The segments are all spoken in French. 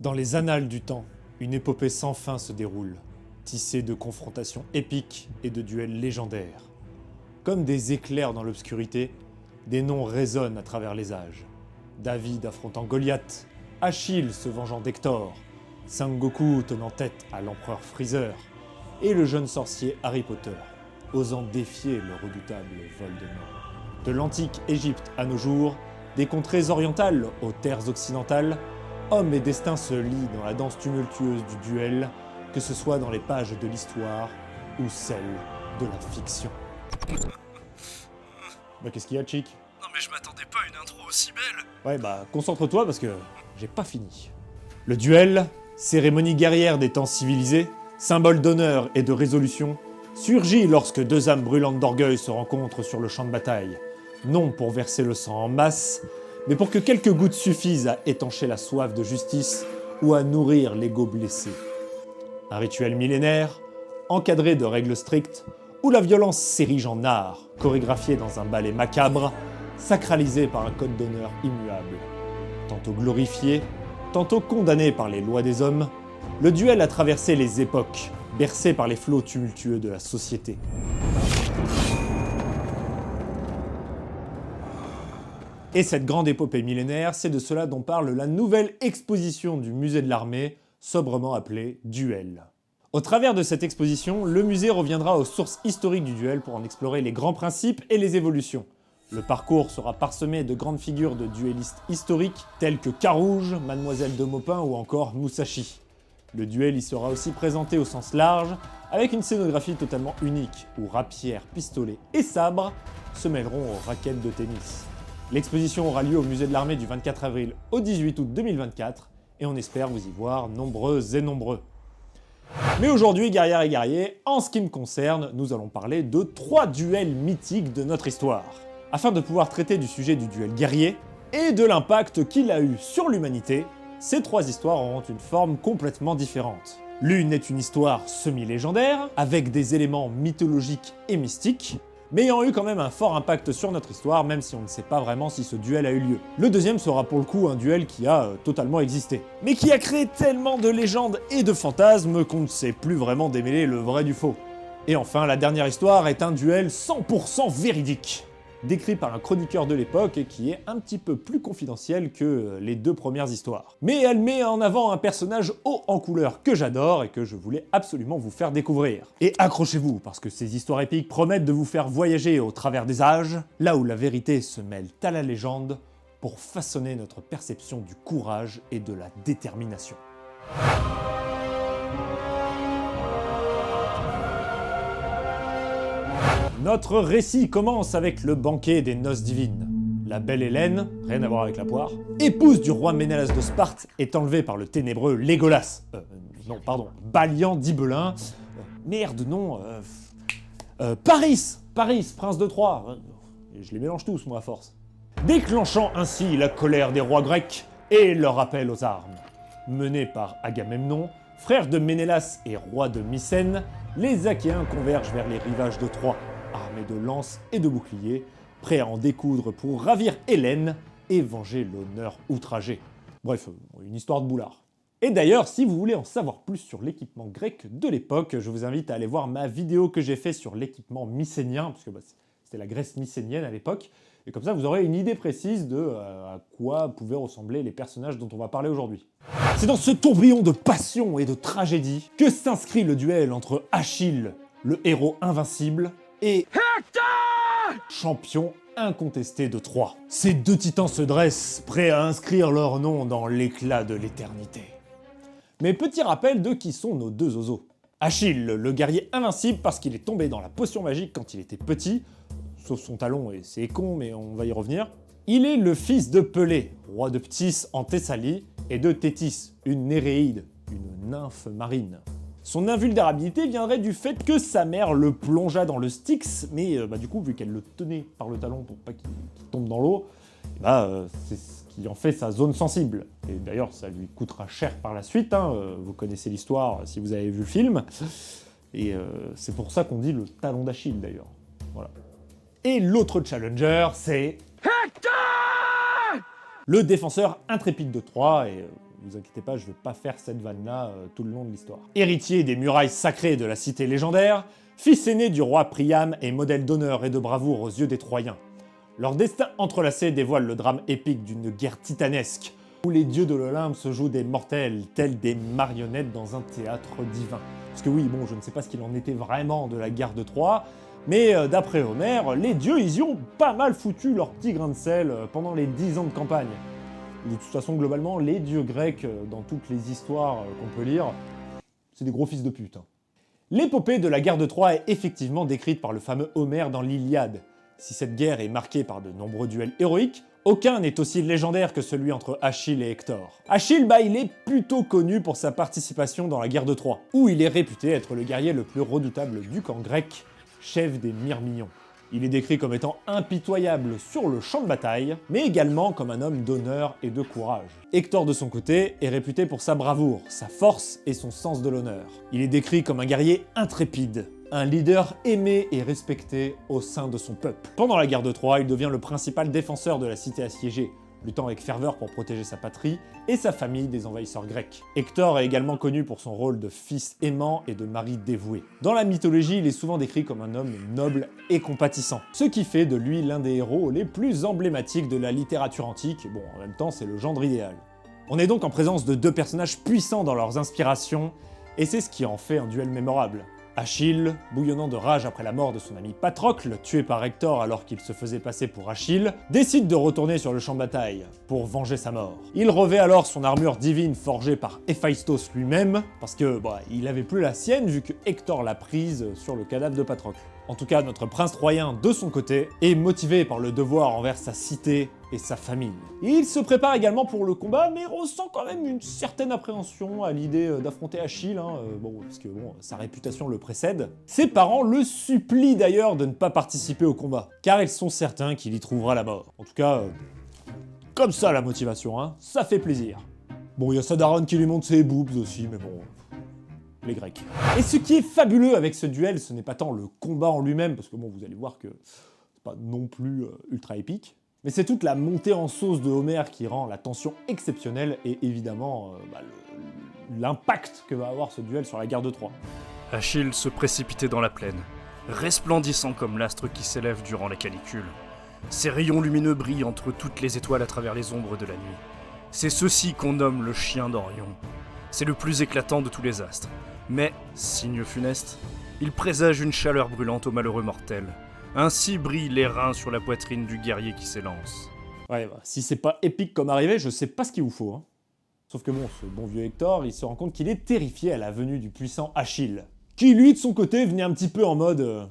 Dans les annales du temps, une épopée sans fin se déroule, tissée de confrontations épiques et de duels légendaires. Comme des éclairs dans l'obscurité, des noms résonnent à travers les âges. David affrontant Goliath, Achille se vengeant d'Hector, Sangoku tenant tête à l'empereur Freezer, et le jeune sorcier Harry Potter, osant défier le redoutable Voldemort. De l'antique Égypte à nos jours, des contrées orientales aux terres occidentales, hommes et destin se lient dans la danse tumultueuse du duel, que ce soit dans les pages de l'histoire ou celles de la fiction. Bah qu'est-ce qu'il y a, Chick? Non mais je m'attendais pas à une intro aussi belle. Ouais bah concentre-toi parce que j'ai pas fini. Le duel, cérémonie guerrière des temps civilisés, symbole d'honneur et de résolution, surgit lorsque deux âmes brûlantes d'orgueil se rencontrent sur le champ de bataille, non pour verser le sang en masse, mais pour que quelques gouttes suffisent à étancher la soif de justice ou à nourrir l'ego blessé. Un rituel millénaire, encadré de règles strictes, où la violence s'érige en art, chorégraphié dans un ballet macabre, sacralisé par un code d'honneur immuable. Tantôt glorifié, tantôt condamné par les lois des hommes, le duel a traversé les époques, bercé par les flots tumultueux de la société. Et cette grande épopée millénaire, c'est de cela dont parle la nouvelle exposition du musée de l'armée, sobrement appelée Duel. Au travers de cette exposition, le musée reviendra aux sources historiques du duel pour en explorer les grands principes et les évolutions. Le parcours sera parsemé de grandes figures de duellistes historiques telles que Carouge, Mademoiselle de Maupin ou encore Musashi. Le duel y sera aussi présenté au sens large, avec une scénographie totalement unique, où rapières, pistolets et sabres se mêleront aux raquettes de tennis. L'exposition aura lieu au musée de l'armée du 24 avril au 18 août 2024, et on espère vous y voir nombreux et nombreux. Mais aujourd'hui, guerrières et guerriers, en ce qui me concerne, nous allons parler de 3 duels mythiques de notre histoire. Afin de pouvoir traiter du sujet du duel guerrier, et de l'impact qu'il a eu sur l'humanité, ces 3 histoires auront une forme complètement différente. L'une est une histoire semi-légendaire, avec des éléments mythologiques et mystiques, mais ayant eu quand même un fort impact sur notre histoire, même si on ne sait pas vraiment si ce duel a eu lieu. Le deuxième sera pour le coup un duel qui a totalement existé, mais qui a créé tellement de légendes et de fantasmes qu'on ne sait plus vraiment démêler le vrai du faux. Et enfin, la dernière histoire est un duel 100% véridique, décrit par un chroniqueur de l'époque et qui est un petit peu plus confidentiel que les 2 premières histoires. Mais elle met en avant un personnage haut en couleur que j'adore et que je voulais absolument vous faire découvrir. Et accrochez-vous, parce que ces histoires épiques promettent de vous faire voyager au travers des âges, là où la vérité se mêle à la légende, pour façonner notre perception du courage et de la détermination. Notre récit commence avec le banquet des noces divines. La belle Hélène, rien à voir avec la poire, épouse du roi Ménélas de Sparte, est enlevée par le ténébreux Légolas. Balian d'Ibelin. Merde, non. Paris, prince de Troie. Je les mélange tous, moi, à force. Déclenchant ainsi la colère des rois grecs et leur appel aux armes. Mené par Agamemnon, frère de Ménélas et roi de Mycène, les Achéens convergent vers les rivages de Troie, armés de lances et de boucliers, prêts à en découdre pour ravir Hélène et venger l'honneur outragé. Bref, une histoire de boulard. Et d'ailleurs, si vous voulez en savoir plus sur l'équipement grec de l'époque, je vous invite à aller voir ma vidéo que j'ai faite sur l'équipement mycénien, parce que c'était la Grèce mycénienne à l'époque, et comme ça vous aurez une idée précise de à quoi pouvaient ressembler les personnages dont on va parler aujourd'hui. C'est dans ce tourbillon de passion et de tragédie que s'inscrit le duel entre Achille, le héros invincible, et Hector, champion incontesté de Troie. Ces 2 titans se dressent, prêts à inscrire leur nom dans l'éclat de l'éternité. Mais petit rappel de qui sont nos 2 oiseaux. Achille, le guerrier invincible parce qu'il est tombé dans la potion magique quand il était petit, sauf son talon et c'est con mais on va y revenir. Il est le fils de Pelée, roi de Ptys en Thessalie, et de Thétis, une Néréide, une nymphe marine. Son invulnérabilité viendrait du fait que sa mère le plongea dans le Styx, mais du coup, vu qu'elle le tenait par le talon pour pas qu'il tombe dans l'eau, c'est ce qui en fait sa zone sensible. Et d'ailleurs, ça lui coûtera cher par la suite, vous connaissez l'histoire si vous avez vu le film, et c'est pour ça qu'on dit le talon d'Achille d'ailleurs. Voilà. Et l'autre challenger, c'est Hector, le défenseur intrépide de Troie, et vous inquiétez pas, je vais pas faire cette vanne-là tout le long de l'histoire. Héritier des murailles sacrées de la cité légendaire, fils aîné du roi Priam et modèle d'honneur et de bravoure aux yeux des Troyens. Leur destin entrelacé dévoile le drame épique d'une guerre titanesque, où les dieux de l'Olympe se jouent des mortels, tels des marionnettes dans un théâtre divin. Parce que oui, bon, je ne sais pas ce qu'il en était vraiment de la guerre de Troie, mais d'après Homère, les dieux, ils y ont pas mal foutu leur petit grain de sel pendant les 10 ans de campagne. De toute façon, globalement, les dieux grecs, dans toutes les histoires qu'on peut lire, c'est des gros fils de pute. Hein. L'épopée de la guerre de Troie est effectivement décrite par le fameux Homère dans l'Iliade. Si cette guerre est marquée par de nombreux duels héroïques, aucun n'est aussi légendaire que celui entre Achille et Hector. Achille, il est plutôt connu pour sa participation dans la guerre de Troie, où il est réputé être le guerrier le plus redoutable du camp grec, chef des Myrmidons. Il est décrit comme étant impitoyable sur le champ de bataille, mais également comme un homme d'honneur et de courage. Hector, de son côté, est réputé pour sa bravoure, sa force et son sens de l'honneur. Il est décrit comme un guerrier intrépide, un leader aimé et respecté au sein de son peuple. Pendant la guerre de Troie, il devient le principal défenseur de la cité assiégée, luttant avec ferveur pour protéger sa patrie et sa famille des envahisseurs grecs. Hector est également connu pour son rôle de fils aimant et de mari dévoué. Dans la mythologie, il est souvent décrit comme un homme noble et compatissant, ce qui fait de lui l'un des héros les plus emblématiques de la littérature antique. Bon, en même temps, c'est le gendre idéal. On est donc en présence de deux personnages puissants dans leurs inspirations, et c'est ce qui en fait un duel mémorable. Achille, bouillonnant de rage après la mort de son ami Patrocle, tué par Hector alors qu'il se faisait passer pour Achille, décide de retourner sur le champ de bataille pour venger sa mort. Il revêt alors son armure divine forgée par Héphaïstos lui-même, parce que il avait plus la sienne vu que Hector l'a prise sur le cadavre de Patrocle. En tout cas, notre prince troyen, de son côté, est motivé par le devoir envers sa cité et sa famille. Il se prépare également pour le combat, mais ressent quand même une certaine appréhension à l'idée d'affronter Achille, parce que sa réputation le précède. Ses parents le supplient d'ailleurs de ne pas participer au combat, car ils sont certains qu'il y trouvera la mort. En tout cas, comme ça la motivation, ça fait plaisir. Bon, il y a sa daronne qui lui montre ses boobs aussi, mais bon... les Grecs. Et ce qui est fabuleux avec ce duel, ce n'est pas tant le combat en lui-même, parce que vous allez voir que c'est pas non plus ultra épique, mais c'est toute la montée en sauce de Homère qui rend la tension exceptionnelle et évidemment l'impact que va avoir ce duel sur la guerre de Troie. Achille se précipitait dans la plaine, resplendissant comme l'astre qui s'élève durant la canicule. Ses rayons lumineux brillent entre toutes les étoiles à travers les ombres de la nuit. C'est ceci qu'on nomme le chien d'Orion. C'est le plus éclatant de tous les astres. Mais, signe funeste, il présage une chaleur brûlante aux malheureux mortels. Ainsi brillent les reins sur la poitrine du guerrier qui s'élance. Ouais, si c'est pas épique comme arrivée, je sais pas ce qu'il vous faut. Sauf que ce bon vieux Hector, il se rend compte qu'il est terrifié à la venue du puissant Achille, qui lui, de son côté, venait un petit peu en mode...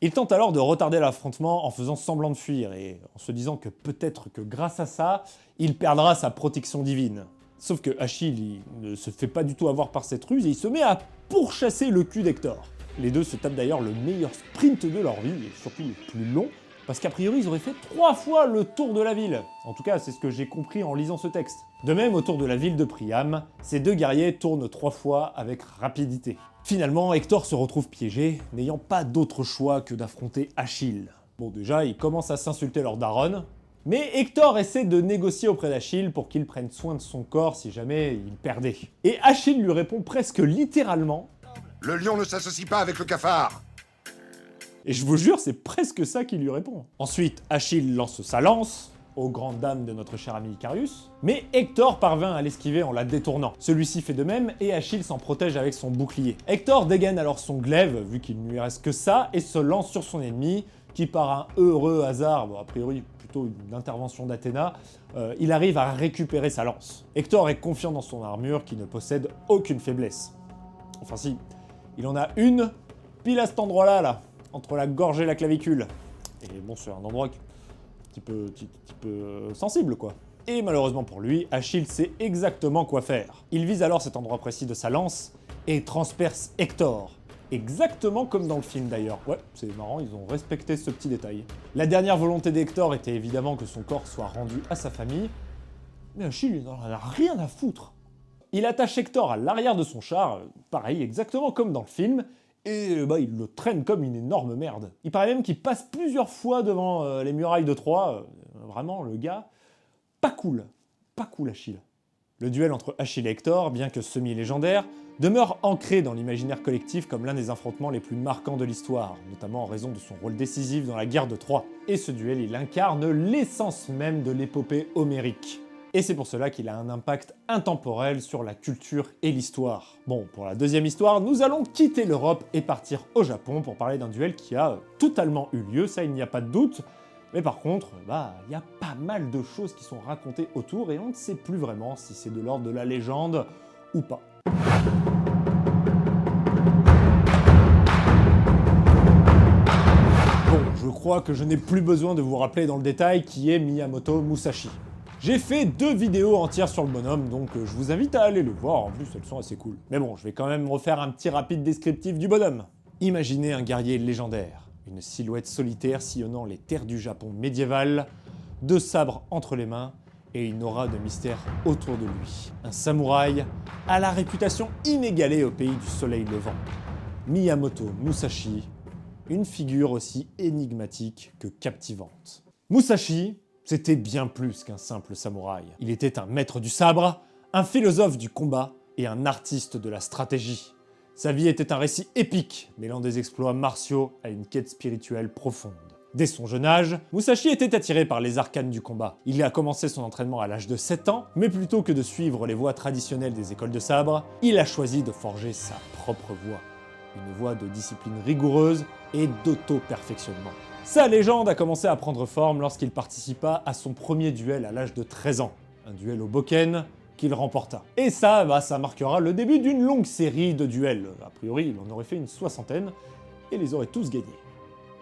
Il tente alors de retarder l'affrontement en faisant semblant de fuir et en se disant que peut-être que grâce à ça, il perdra sa protection divine. Sauf que Achille, il ne se fait pas du tout avoir par cette ruse et il se met à pourchasser le cul d'Hector. Les deux se tapent d'ailleurs le meilleur sprint de leur vie, et surtout le plus long, parce qu'a priori ils auraient fait 3 fois le tour de la ville. En tout cas, c'est ce que j'ai compris en lisant ce texte. De même, autour de la ville de Priam, ces deux guerriers tournent 3 fois avec rapidité. Finalement, Hector se retrouve piégé, n'ayant pas d'autre choix que d'affronter Achille. Bon, déjà, ils commencent à s'insulter leur daronne, mais Hector essaie de négocier auprès d'Achille pour qu'il prenne soin de son corps si jamais il perdait. Et Achille lui répond presque littéralement « Le lion ne s'associe pas avec le cafard !» Et je vous jure, c'est presque ça qu'il lui répond. Ensuite, Achille lance sa lance, aux grandes dames de notre cher ami Icarius, mais Hector parvint à l'esquiver en la détournant. Celui-ci fait de même et Achille s'en protège avec son bouclier. Hector dégaine alors son glaive, vu qu'il ne lui reste que ça, et se lance sur son ennemi, qui par un heureux hasard, a priori plutôt une intervention d'Athéna, il arrive à récupérer sa lance. Hector est confiant dans son armure qui ne possède aucune faiblesse. Enfin si, il en a une, pile à cet endroit-là, entre la gorge et la clavicule. Et bon, c'est un endroit un petit peu sensible, quoi. Et malheureusement pour lui, Achille sait exactement quoi faire. Il vise alors cet endroit précis de sa lance et transperce Hector. Exactement comme dans le film d'ailleurs. Ouais, c'est marrant, ils ont respecté ce petit détail. La dernière volonté d'Hector était évidemment que son corps soit rendu à sa famille, mais Achille il n'en a rien à foutre. Il attache Hector à l'arrière de son char, pareil, exactement comme dans le film, et bah, il le traîne comme une énorme merde. Il paraît même qu'il passe plusieurs fois devant les murailles de Troie. Vraiment, le gars, pas cool Achille. Le duel entre Achille et Hector, bien que semi-légendaire, demeure ancré dans l'imaginaire collectif comme l'un des affrontements les plus marquants de l'histoire, notamment en raison de son rôle décisif dans la guerre de Troie. Et ce duel, il incarne l'essence même de l'épopée homérique. Et c'est pour cela qu'il a un impact intemporel sur la culture et l'histoire. Bon, pour la deuxième histoire, nous allons quitter l'Europe et partir au Japon pour parler d'un duel qui a totalement eu lieu, ça il n'y a pas de doute. Mais par contre, il y a pas mal de choses qui sont racontées autour et on ne sait plus vraiment si c'est de l'ordre de la légende ou pas. Bon, je crois que je n'ai plus besoin de vous rappeler dans le détail qui est Miyamoto Musashi. J'ai fait 2 vidéos entières sur le bonhomme, donc je vous invite à aller le voir, en plus elles sont assez cool. Mais bon, je vais quand même refaire un petit rapide descriptif du bonhomme. Imaginez un guerrier légendaire. Une silhouette solitaire sillonnant les terres du Japon médiéval, 2 sabres entre les mains et une aura de mystère autour de lui. Un samouraï à la réputation inégalée au pays du soleil levant. Miyamoto Musashi, une figure aussi énigmatique que captivante. Musashi, c'était bien plus qu'un simple samouraï. Il était un maître du sabre, un philosophe du combat et un artiste de la stratégie. Sa vie était un récit épique, mêlant des exploits martiaux à une quête spirituelle profonde. Dès son jeune âge, Musashi était attiré par les arcanes du combat. Il a commencé son entraînement à l'âge de 7 ans, mais plutôt que de suivre les voies traditionnelles des écoles de sabre, il a choisi de forger sa propre voie. Une voie de discipline rigoureuse et d'auto-perfectionnement. Sa légende a commencé à prendre forme lorsqu'il participa à son premier duel à l'âge de 13 ans. Un duel au Bokken, qu'il remporta. Et ça marquera le début d'une longue série de duels. A priori, il en aurait fait une 60aine, et les aurait tous gagnés.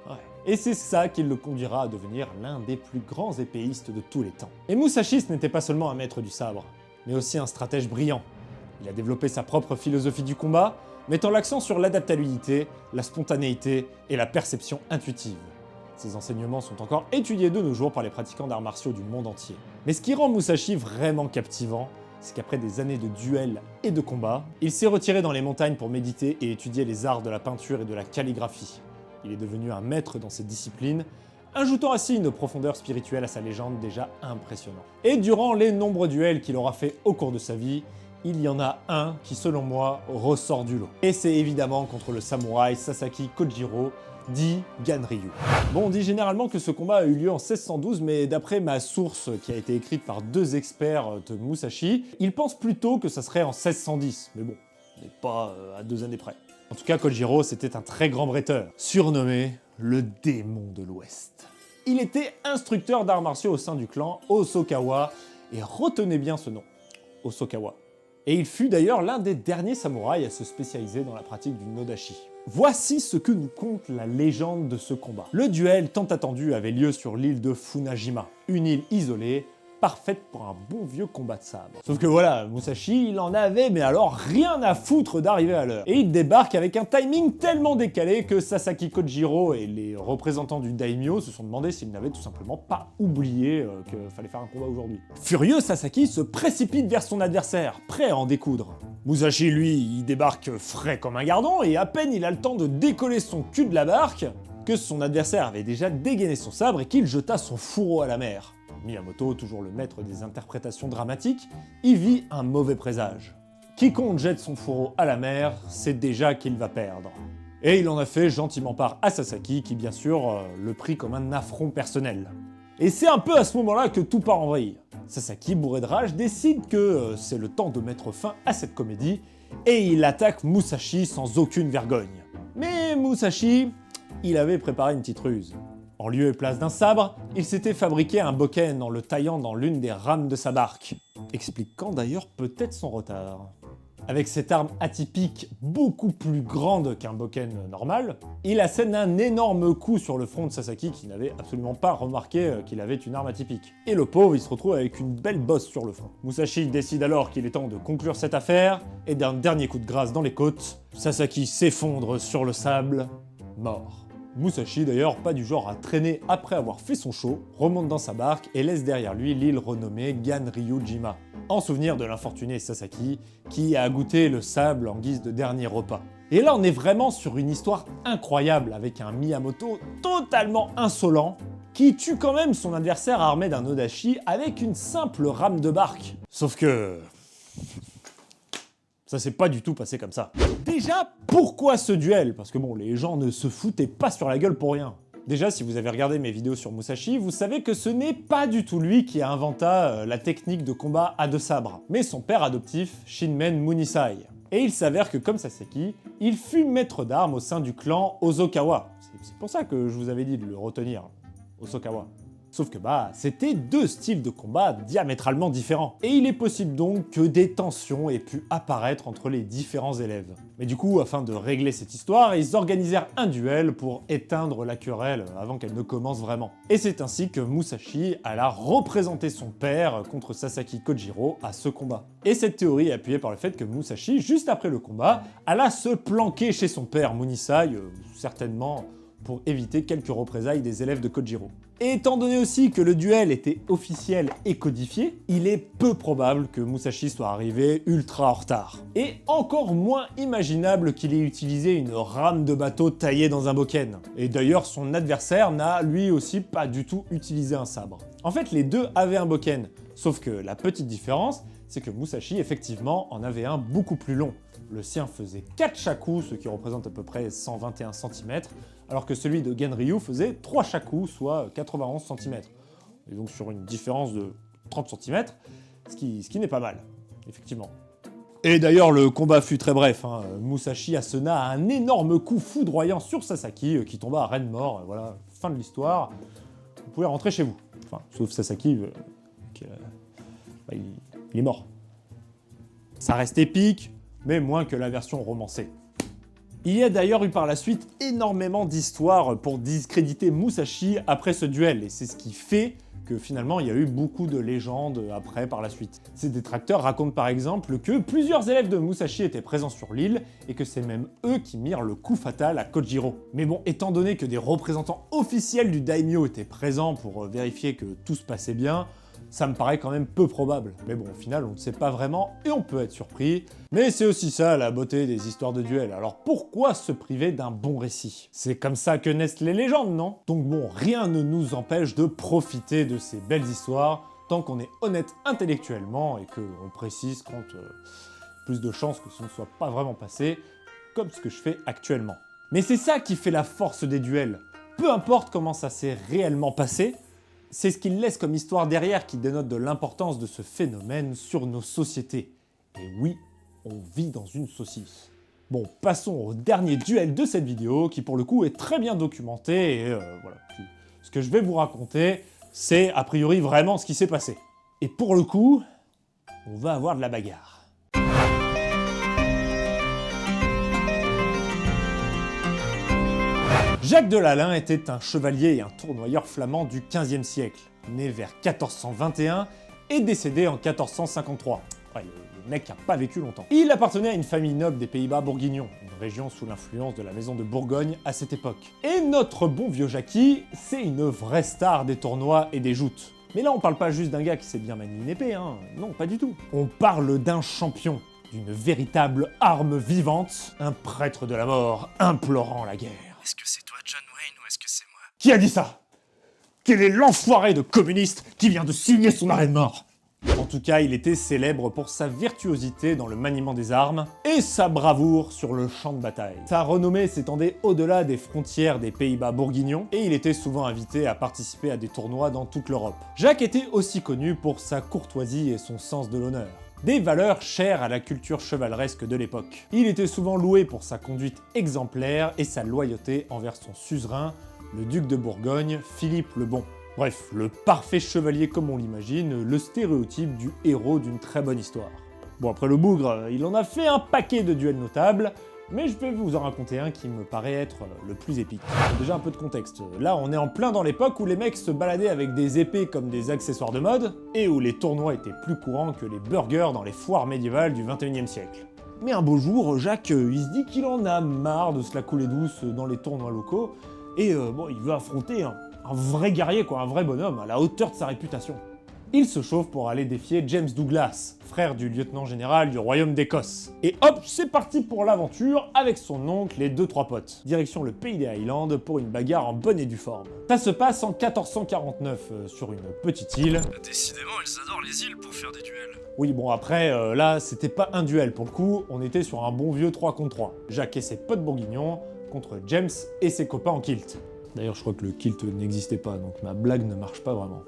Ouais. Et c'est ça qui le conduira à devenir l'un des plus grands épéistes de tous les temps. Et Musashi, ce n'était pas seulement un maître du sabre, mais aussi un stratège brillant. Il a développé sa propre philosophie du combat, mettant l'accent sur l'adaptabilité, la spontanéité et la perception intuitive. Ces enseignements sont encore étudiés de nos jours par les pratiquants d'arts martiaux du monde entier. Mais ce qui rend Musashi vraiment captivant, c'est qu'après des années de duels et de combats, il s'est retiré dans les montagnes pour méditer et étudier les arts de la peinture et de la calligraphie. Il est devenu un maître dans ces disciplines, ajoutant ainsi une profondeur spirituelle à sa légende déjà impressionnante. Et durant les nombreux duels qu'il aura fait au cours de sa vie, il y en a un qui, selon moi, ressort du lot. Et c'est évidemment contre le samouraï Sasaki Kojiro, dit Ganryu. Bon, on dit généralement que ce combat a eu lieu en 1612, mais d'après ma source qui a été écrite par 2 experts de Musashi, ils pensent plutôt que ça serait en 1610. Mais bon, on n'est pas à 2 années près. En tout cas, Kojiro, c'était un très grand bretteur, surnommé le démon de l'Ouest. Il était instructeur d'arts martiaux au sein du clan Hosokawa, et retenez bien ce nom, Hosokawa. Et il fut d'ailleurs l'un des derniers samouraïs à se spécialiser dans la pratique du Nodashi. Voici ce que nous conte la légende de ce combat. Le duel tant attendu avait lieu sur l'île de Funajima, une île isolée, parfaite pour un bon vieux combat de sabre. Sauf que voilà, Musashi, il en avait mais alors rien à foutre d'arriver à l'heure. Et il débarque avec un timing tellement décalé que Sasaki Kojiro et les représentants du daimyo se sont demandé s'ils n'avaient tout simplement pas oublié qu'il fallait faire un combat aujourd'hui. Furieux, Sasaki se précipite vers son adversaire, prêt à en découdre. Musashi, lui, il débarque frais comme un gardon et à peine il a le temps de décoller son cul de la barque que son adversaire avait déjà dégainé son sabre et qu'il jeta son fourreau à la mer. Miyamoto, toujours le maître des interprétations dramatiques, y vit un mauvais présage. Quiconque jette son fourreau à la mer, c'est déjà qu'il va perdre. Et il en a fait gentiment part à Sasaki, qui bien sûr le prit comme un affront personnel. Et c'est un peu à ce moment-là que tout part en vrille. Sasaki, bourré de rage, décide que c'est le temps de mettre fin à cette comédie, et il attaque Musashi sans aucune vergogne. Mais Musashi, il avait préparé une petite ruse. En lieu et place d'un sabre, il s'était fabriqué un bokken en le taillant dans l'une des rames de sa barque, expliquant d'ailleurs peut-être son retard. Avec cette arme atypique beaucoup plus grande qu'un bokken normal, il assène un énorme coup sur le front de Sasaki qui n'avait absolument pas remarqué qu'il avait une arme atypique. Et le pauvre, il se retrouve avec une belle bosse sur le front. Musashi décide alors qu'il est temps de conclure cette affaire, et d'un dernier coup de grâce dans les côtes, Sasaki s'effondre sur le sable, mort. Musashi, d'ailleurs, pas du genre à traîner après avoir fait son show, remonte dans sa barque et laisse derrière lui l'île renommée Ganryujima, en souvenir de l'infortuné Sasaki, qui a goûté le sable en guise de dernier repas. Et là on est vraiment sur une histoire incroyable avec un Miyamoto totalement insolent qui tue quand même son adversaire armé d'un odachi avec une simple rame de barque. Sauf que... ça s'est pas du tout passé comme ça. Déjà, pourquoi ce duel? Parce que bon, les gens ne se foutaient pas sur la gueule pour rien. Déjà, si vous avez regardé mes vidéos sur Musashi, vous savez que ce n'est pas du tout lui qui a inventé la technique de combat à deux sabres, mais son père adoptif, Shinmen Munisai. Et il s'avère que comme Sasaki, il fut maître d'armes au sein du clan Ozokawa. C'est pour ça que je vous avais dit de le retenir, Ozokawa. Sauf que c'était deux styles de combat diamétralement différents. Et il est possible donc que des tensions aient pu apparaître entre les différents élèves. Mais du coup, afin de régler cette histoire, ils organisèrent un duel pour éteindre la querelle avant qu'elle ne commence vraiment. Et c'est ainsi que Musashi alla représenter son père contre Sasaki Kojiro à ce combat. Et cette théorie est appuyée par le fait que Musashi, juste après le combat, alla se planquer chez son père Munisai, certainement pour éviter quelques représailles des élèves de Kojiro. Et étant donné aussi que le duel était officiel et codifié, il est peu probable que Musashi soit arrivé ultra en retard. Et encore moins imaginable qu'il ait utilisé une rame de bateau taillée dans un bokken. Et d'ailleurs, son adversaire n'a lui aussi pas du tout utilisé un sabre. En fait, les deux avaient un bokken, sauf que la petite différence, c'est que Musashi, effectivement, en avait un beaucoup plus long. Le sien faisait 4 shaku, ce qui représente à peu près 121 cm, alors que celui de Genryu faisait 3 shaku, soit 91 cm. Et donc sur une différence de 30 cm, ce qui n'est pas mal, effectivement. Et d'ailleurs, le combat fut très bref. Musashi assena un énorme coup foudroyant sur Sasaki, qui tomba à reine mort. Voilà, fin de l'histoire. Vous pouvez rentrer chez vous. Enfin, sauf Sasaki, il est mort. Ça reste épique, mais moins que la version romancée. Il y a d'ailleurs eu par la suite énormément d'histoires pour discréditer Musashi après ce duel, et c'est ce qui fait que finalement il y a eu beaucoup de légendes après par la suite. Ces détracteurs racontent par exemple que plusieurs élèves de Musashi étaient présents sur l'île, et que c'est même eux qui mirent le coup fatal à Kojiro. Mais bon, étant donné que des représentants officiels du daimyo étaient présents pour vérifier que tout se passait bien, ça me paraît quand même peu probable. Mais bon, au final, on ne sait pas vraiment et on peut être surpris. Mais c'est aussi ça la beauté des histoires de duel. Alors pourquoi se priver d'un bon récit? C'est comme ça que naissent les légendes, non? Donc bon, rien ne nous empêche de profiter de ces belles histoires tant qu'on est honnête intellectuellement et qu'on précise quand plus de chances que ce ne soit pas vraiment passé, comme ce que je fais actuellement. Mais c'est ça qui fait la force des duels. Peu importe comment ça s'est réellement passé, c'est ce qu'il laisse comme histoire derrière qui dénote de l'importance de ce phénomène sur nos sociétés. Et oui, on vit dans une saucisse. Bon, passons au dernier duel de cette vidéo, qui pour le coup est très bien documenté, et voilà. Ce que je vais vous raconter, c'est a priori vraiment ce qui s'est passé. Et pour le coup, on va avoir de la bagarre. Jacques de Lalaing était un chevalier et un tournoyeur flamand du XVe siècle, né vers 1421 et décédé en 1453. Ouais, le mec n'a pas vécu longtemps. Il appartenait à une famille noble des Pays-Bas bourguignons, une région sous l'influence de la maison de Bourgogne à cette époque. Et notre bon vieux Jackie, c'est une vraie star des tournois et des joutes. Mais là on parle pas juste d'un gars qui sait bien manier une épée, hein, non pas du tout. On parle d'un champion, d'une véritable arme vivante, un prêtre de la mort implorant la guerre. Est-ce que c'est toi, John Wayne, ou est-ce que c'est moi? Qui a dit ça? Quel est l'enfoiré de communiste qui vient de signer son arrêt de mort? En tout cas, il était célèbre pour sa virtuosité dans le maniement des armes et sa bravoure sur le champ de bataille. Sa renommée s'étendait au-delà des frontières des Pays-Bas bourguignons et il était souvent invité à participer à des tournois dans toute l'Europe. Jacques était aussi connu pour sa courtoisie et son sens de l'honneur. Des valeurs chères à la culture chevaleresque de l'époque. Il était souvent loué pour sa conduite exemplaire et sa loyauté envers son suzerain, le duc de Bourgogne, Philippe le Bon. Bref, le parfait chevalier comme on l'imagine, le stéréotype du héros d'une très bonne histoire. Bon, après le bougre, il en a fait un paquet de duels notables, mais je vais vous en raconter un qui me paraît être le plus épique. Déjà un peu de contexte, là on est en plein dans l'époque où les mecs se baladaient avec des épées comme des accessoires de mode, et où les tournois étaient plus courants que les burgers dans les foires médiévales du 21e siècle. Mais un beau jour, Jacques, il se dit qu'il en a marre de se la couler douce dans les tournois locaux, et bon, il veut affronter un vrai guerrier, quoi, un vrai bonhomme, à la hauteur de sa réputation. il se chauffe pour aller défier James Douglas, frère du lieutenant général du royaume d'Écosse. Et hop, c'est parti pour l'aventure avec son oncle et 2-3 potes. Direction le pays des Highlands pour une bagarre en bonne et due forme. Ça se passe en 1449 sur une petite île. Décidément, ils adorent les îles pour faire des duels. Oui, bon après, là, c'était pas un duel pour le coup, on était sur un bon vieux 3 contre 3. Jacques et ses potes bourguignons contre James et ses copains en kilt. D'ailleurs, je crois que le kilt n'existait pas, donc ma blague ne marche pas vraiment.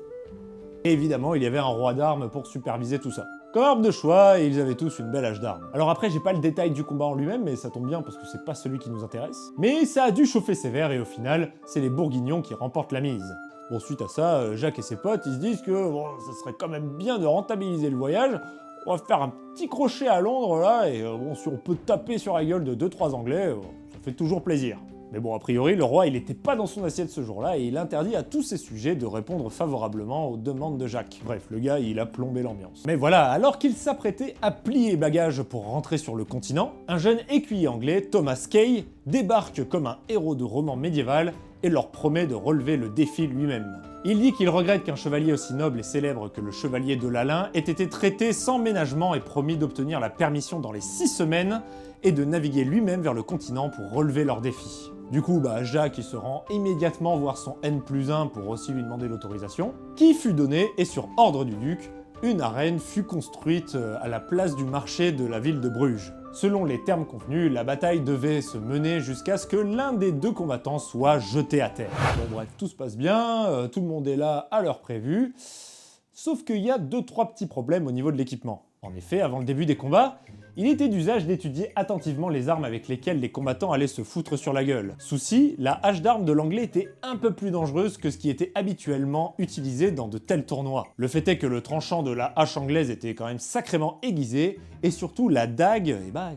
Et évidemment, il y avait un roi d'armes pour superviser tout ça. Comme arme de choix, et ils avaient tous une belle hache d'armes. Alors après, j'ai pas le détail du combat en lui-même, mais ça tombe bien parce que c'est pas celui qui nous intéresse. Mais ça a dû chauffer sévère, et au final, c'est les Bourguignons qui remportent la mise. Bon, suite à ça, Jacques et ses potes, ils se disent que bon, ça serait quand même bien de rentabiliser le voyage. On va faire un petit crochet à Londres, là, et bon, si on peut taper sur la gueule de 2-3 Anglais, ça fait toujours plaisir. Mais bon, a priori, le roi, il était pas dans son assiette ce jour-là, et il interdit à tous ses sujets de répondre favorablement aux demandes de Jacques. Bref, le gars, il a plombé l'ambiance. Mais voilà, alors qu'il s'apprêtait à plier bagages pour rentrer sur le continent, un jeune écuyer anglais, Thomas Kay, débarque comme un héros de roman médiéval et leur promet de relever le défi lui-même. Il dit qu'il regrette qu'un chevalier aussi noble et célèbre que le chevalier de l'Alain ait été traité sans ménagement et promis d'obtenir la permission dans les 6 semaines et de naviguer lui-même vers le continent pour relever leur défi. Du coup, Jacques il se rend immédiatement voir son N+1 pour aussi lui demander l'autorisation, qui fut donnée et sur ordre du duc, une arène fut construite à la place du marché de la ville de Bruges. Selon les termes convenus, la bataille devait se mener jusqu'à ce que l'un des deux combattants soit jeté à terre. Bon bref, tout se passe bien, tout le monde est là à l'heure prévue, sauf qu'il y a 2-3 petits problèmes au niveau de l'équipement. En effet, avant le début des combats, il était d'usage d'étudier attentivement les armes avec lesquelles les combattants allaient se foutre sur la gueule. Souci, la hache d'armes de l'anglais était un peu plus dangereuse que ce qui était habituellement utilisé dans de tels tournois. Le fait est que le tranchant de la hache anglaise était quand même sacrément aiguisé, et surtout la dague,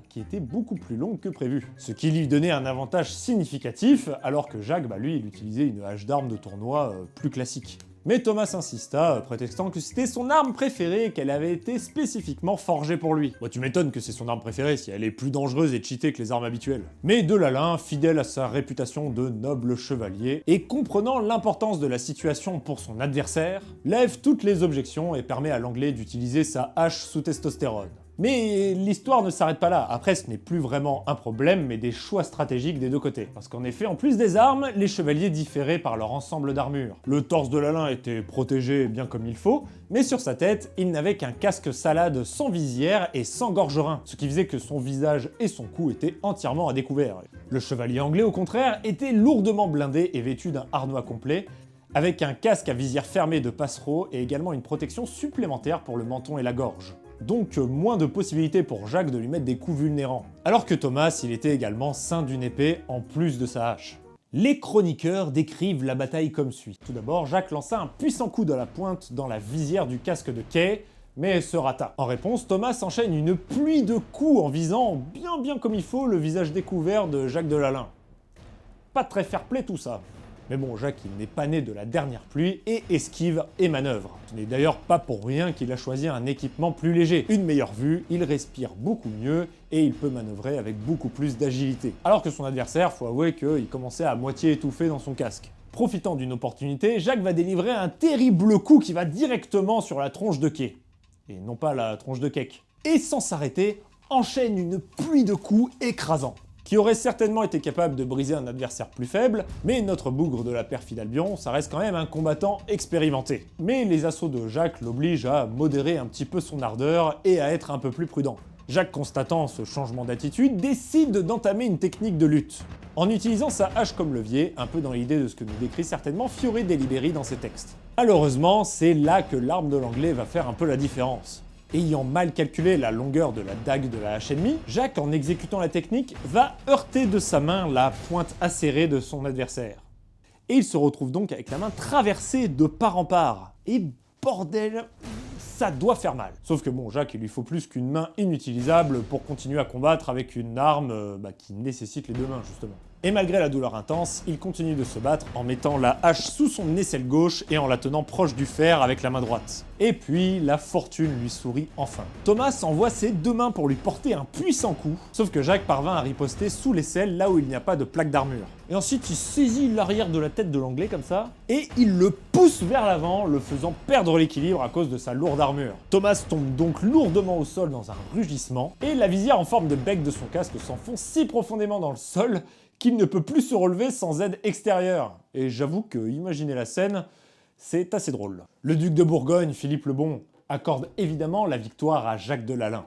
qui était beaucoup plus longue que prévu. Ce qui lui donnait un avantage significatif, alors que Jacques, lui, il utilisait une hache d'armes de tournoi plus classique. Mais Thomas insista, prétextant que c'était son arme préférée et qu'elle avait été spécifiquement forgée pour lui. Tu m'étonnes que c'est son arme préférée si elle est plus dangereuse et cheatée que les armes habituelles. Mais de l'Alain, fidèle à sa réputation de noble chevalier, et comprenant l'importance de la situation pour son adversaire, lève toutes les objections et permet à l'anglais d'utiliser sa hache sous testostérone. Mais l'histoire ne s'arrête pas là. Après, ce n'est plus vraiment un problème, mais des choix stratégiques des deux côtés. Parce qu'en effet, en plus des armes, les chevaliers différaient par leur ensemble d'armure. Le torse de l'Alain était protégé bien comme il faut, mais sur sa tête, il n'avait qu'un casque salade sans visière et sans gorgerin, ce qui faisait que son visage et son cou étaient entièrement à découvert. Le chevalier anglais, au contraire, était lourdement blindé et vêtu d'un harnois complet, avec un casque à visière fermée de passereau et également une protection supplémentaire pour le menton et la gorge. Donc moins de possibilités pour Jacques de lui mettre des coups vulnérants. Alors que Thomas, il était également ceint d'une épée en plus de sa hache. Les chroniqueurs décrivent la bataille comme suit. Tout d'abord, Jacques lança un puissant coup de la pointe dans la visière du casque de Kay, mais se rata. En réponse, Thomas enchaîne une pluie de coups en visant bien comme il faut le visage découvert de Jacques de l'Alain. Pas très fair-play tout ça. Mais bon, Jacques, il n'est pas né de la dernière pluie et esquive et manœuvre. Ce n'est d'ailleurs pas pour rien qu'il a choisi un équipement plus léger. Une meilleure vue, il respire beaucoup mieux et il peut manœuvrer avec beaucoup plus d'agilité. Alors que son adversaire, faut avouer qu'il commençait à moitié étouffé dans son casque. Profitant d'une opportunité, Jacques va délivrer un terrible coup qui va directement sur la tronche de Kay. Et non pas la tronche de Cake. Et sans s'arrêter, enchaîne une pluie de coups écrasants, qui aurait certainement été capable de briser un adversaire plus faible, mais notre bougre de la perfide Albion, ça reste quand même un combattant expérimenté. Mais les assauts de Jacques l'obligent à modérer un petit peu son ardeur et à être un peu plus prudent. Jacques, constatant ce changement d'attitude, décide d'entamer une technique de lutte, en utilisant sa hache comme levier, un peu dans l'idée de ce que nous décrit certainement Fiore Deliberi dans ses textes. Malheureusement, c'est là que l'arme de l'anglais va faire un peu la différence. Ayant mal calculé la longueur de la dague de la hache ennemie, Jacques, en exécutant la technique, va heurter de sa main la pointe acérée de son adversaire. Et il se retrouve donc avec la main traversée de part en part. Et bordel, ça doit faire mal. Sauf que bon, Jacques, il lui faut plus qu'une main inutilisable pour continuer à combattre avec une arme qui nécessite les deux mains, justement. Et malgré la douleur intense, il continue de se battre en mettant la hache sous son aisselle gauche et en la tenant proche du fer avec la main droite. Et puis, la fortune lui sourit enfin. Thomas envoie ses deux mains pour lui porter un puissant coup, sauf que Jacques parvint à riposter sous l'aisselle là où il n'y a pas de plaque d'armure. Et ensuite, il saisit l'arrière de la tête de l'Anglais comme ça, et il le pousse vers l'avant, le faisant perdre l'équilibre à cause de sa lourde armure. Thomas tombe donc lourdement au sol dans un rugissement, et la visière en forme de bec de son casque s'enfonce si profondément dans le sol qu'il ne peut plus se relever sans aide extérieure. Et j'avoue que imaginer la scène, c'est assez drôle. Le duc de Bourgogne, Philippe le Bon, accorde évidemment la victoire à Jacques de Lalaing.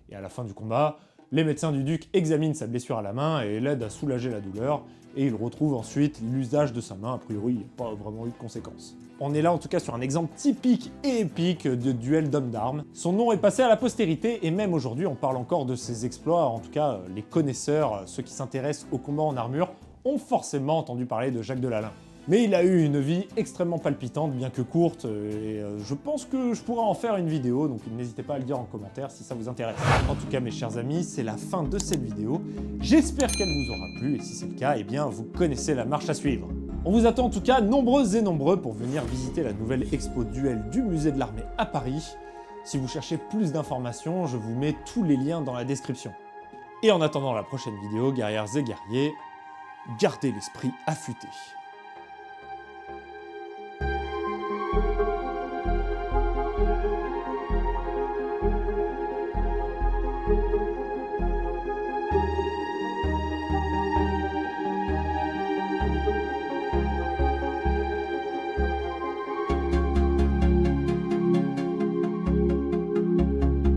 Et à la fin du combat, les médecins du duc examinent sa blessure à la main et l'aident à soulager la douleur, et il retrouve ensuite l'usage de sa main. A priori, il n'y a pas vraiment eu de conséquences. On est là en tout cas sur un exemple typique et épique de duel d'hommes d'armes. Son nom est passé à la postérité et même aujourd'hui on parle encore de ses exploits, en tout cas les connaisseurs, ceux qui s'intéressent au combat en armure, ont forcément entendu parler de Jacques de Lalaing. Mais il a eu une vie extrêmement palpitante, bien que courte, et je pense que je pourrais en faire une vidéo, donc n'hésitez pas à le dire en commentaire si ça vous intéresse. En tout cas mes chers amis, c'est la fin de cette vidéo. J'espère qu'elle vous aura plu, et si c'est le cas, eh bien vous connaissez la marche à suivre. On vous attend en tout cas nombreuses et nombreux pour venir visiter la nouvelle expo duel du musée de l'armée à Paris. Si vous cherchez plus d'informations, je vous mets tous les liens dans la description. Et en attendant la prochaine vidéo, guerrières et guerriers, gardez l'esprit affûté. Thank you.